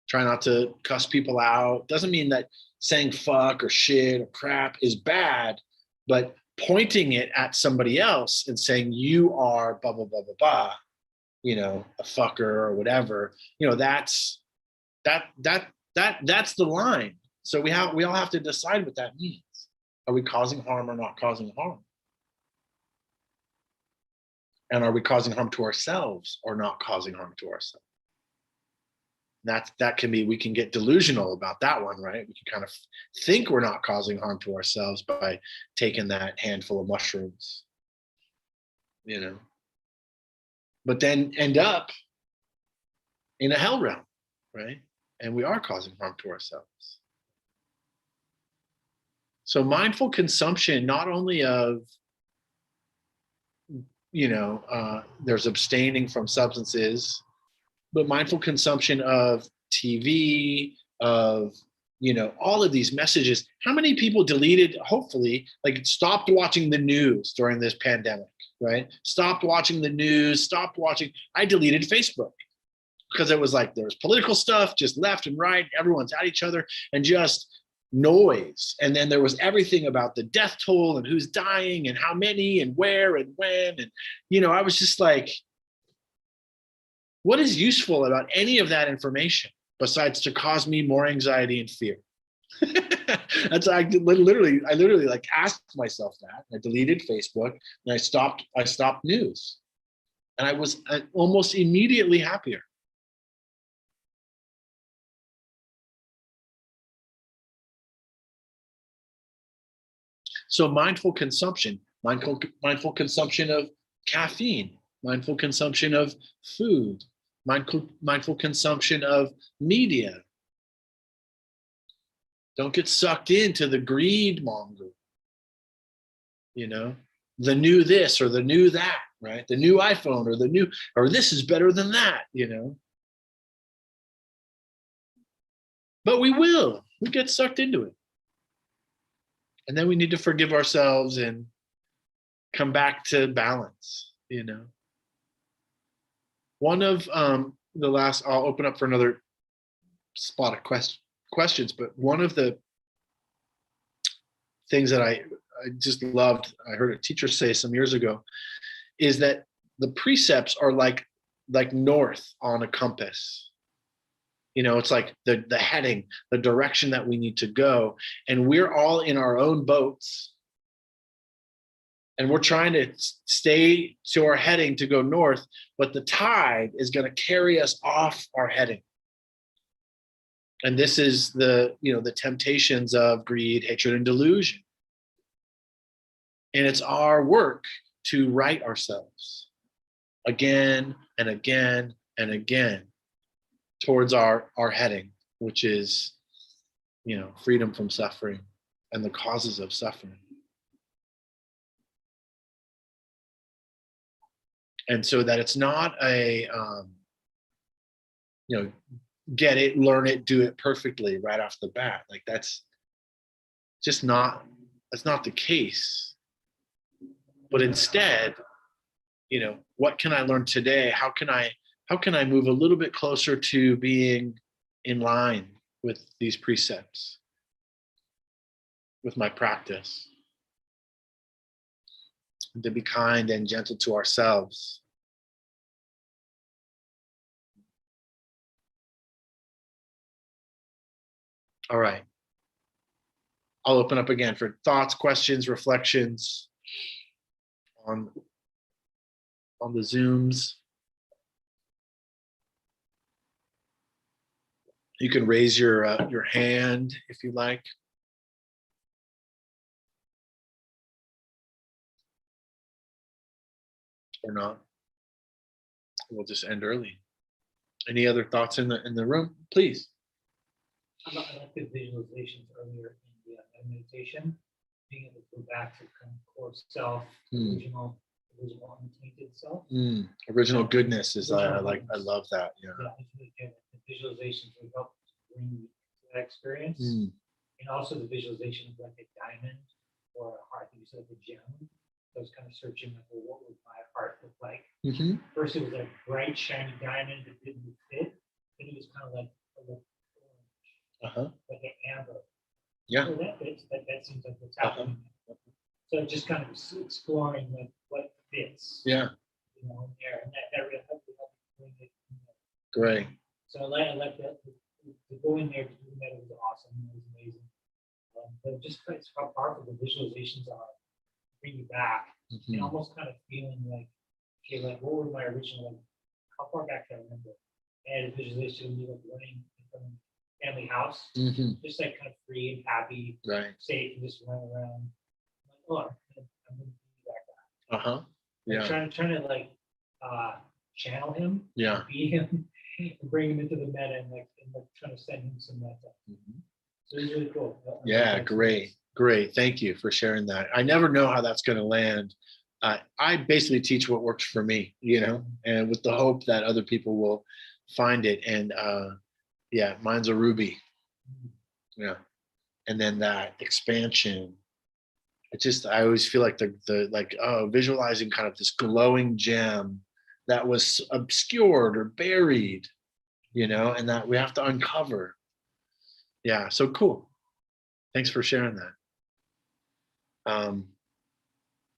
Try not to cuss people out. Doesn't mean that saying fuck or shit or crap is bad, but pointing it at somebody else and saying you are blah, blah, blah, blah, blah, a fucker or whatever, that's the line. So we all have to decide what that means. Are we causing harm or not causing harm? And are we causing harm to ourselves or not causing harm to ourselves? That can be, we can get delusional about that one, right? We can kind of think we're not causing harm to ourselves by taking that handful of mushrooms, you know, but then end up in a hell realm, right? And we are causing harm to ourselves. So mindful consumption, not only of, there's abstaining from substances, but mindful consumption of TV, of, all of these messages. How many people deleted, hopefully, like stopped watching the news during this pandemic, right? Stopped watching the news, stopped watching. I deleted Facebook because it was like there was political stuff just left and right. Everyone's at each other and just noise. And then there was everything about the death toll and who's dying and how many and where and when. And, I was just like, what is useful about any of that information besides to cause me more anxiety and fear? That's I literally like asked myself that. I deleted Facebook and I stopped news. And I was almost immediately happier. So mindful consumption, mindful consumption of caffeine, mindful consumption of food, mindful consumption of media. Don't get sucked into the greed monger, the new this or the new that, right? The new iPhone or this is better than that, But we get sucked into it. And then we need to forgive ourselves and come back to balance, One of the last, I'll open up for another spot of questions, but one of the things that I just loved, I heard a teacher say some years ago, is that the precepts are like north on a compass. It's like the heading, the direction that we need to go. And we're all in our own boats. And we're trying to stay to our heading to go north, but the tide is going to carry us off our heading. And this is the temptations of greed, hatred, and delusion. And it's our work to right ourselves again and again and again towards our heading, which is, freedom from suffering and the causes of suffering. And so that it's not a, get it, learn it, do it perfectly right off the bat. Like that's not the case. But instead, what can I learn today? How can I move a little bit closer to being in line with these precepts, with my practice? And to be kind and gentle to ourselves. All right. I'll open up again for thoughts, questions, reflections on the Zooms. You can raise your hand if you like. Or not. We'll just end early. Any other thoughts in the room? Please. I like the visualizations earlier in the meditation, being able to go back to kind of core self, original untainted self. Original goodness is I love that. Yeah. It's really good. The visualizations will help bring you to that experience. And also the visualization of like a diamond or a heart, you said the gem. I was kind of searching like, well, what would my heart look like? First it was like bright, shiny diamond that didn't fit. Then it was kind of like orange. Like an amber. Yeah. So that fits. That seems like what's happening. So just kind of exploring like what fits. Yeah. There, and that really helped bring it. Great. So I like that. To go in there to do that, it was awesome. It was amazing. But just it's how powerful the visualizations are. Bring you back and almost kind of feeling like okay, like what were my original, like, how far back can I remember? I had a visualization of me like running from family house, just like kind of free and happy, Right. safe, and just running around. I'm like, oh, I'm gonna be that guy. Uh-huh. Like, Yeah. trying to like channel him, Yeah. be him, and bring him into the meta and like trying to send him some meta. So it was really cool. I Yeah, love that great. Great. Thank you for sharing that. I never know how that's going to land. I basically teach what works for me, and with the hope that other people will find it. And yeah, mine's a ruby. Yeah. And then that expansion. I always feel like visualizing kind of this glowing gem that was obscured or buried, and that we have to uncover. Yeah. So cool. Thanks for sharing that.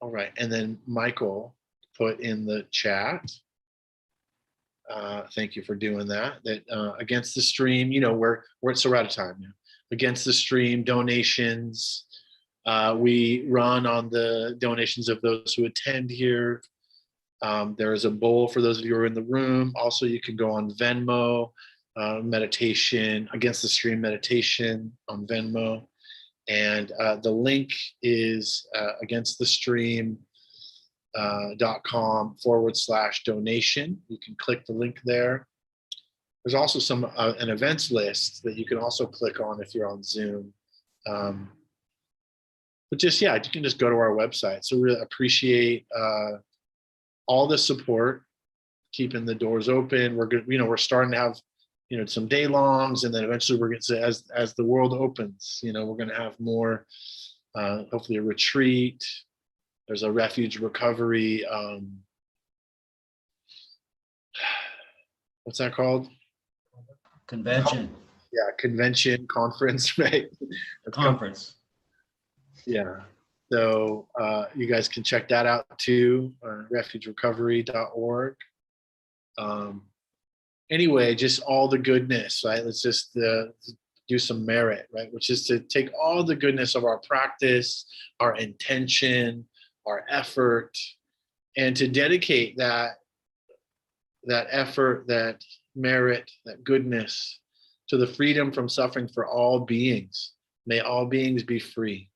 All right, and then Michael put in the chat. Thank you for doing that. That against the stream, we're out of time now. Against the stream donations, we run on the donations of those who attend here. There is a bowl for those of you who are in the room. Also, you can go on Venmo, meditation, against the stream meditation on Venmo. And the link is againstthestream.com/donation. You can click the link there. There's also an events list that you can also click on if you're on Zoom. But you can just go to our website. So we really appreciate all the support, keeping the doors open. We're good. We're starting to have some day longs, and then eventually we're going to, as the world opens, we're going to have more, hopefully a retreat. There's a refuge recovery. What's that called? Convention. Yeah, convention, conference, right? Conference. Yeah. So you guys can check that out too, refugerecovery.org. Anyway, just all the goodness, right? Let's just do some merit, right? Which is to take all the goodness of our practice, our intention, our effort, and to dedicate that effort, that merit, that goodness to the freedom from suffering for all beings. May all beings be free.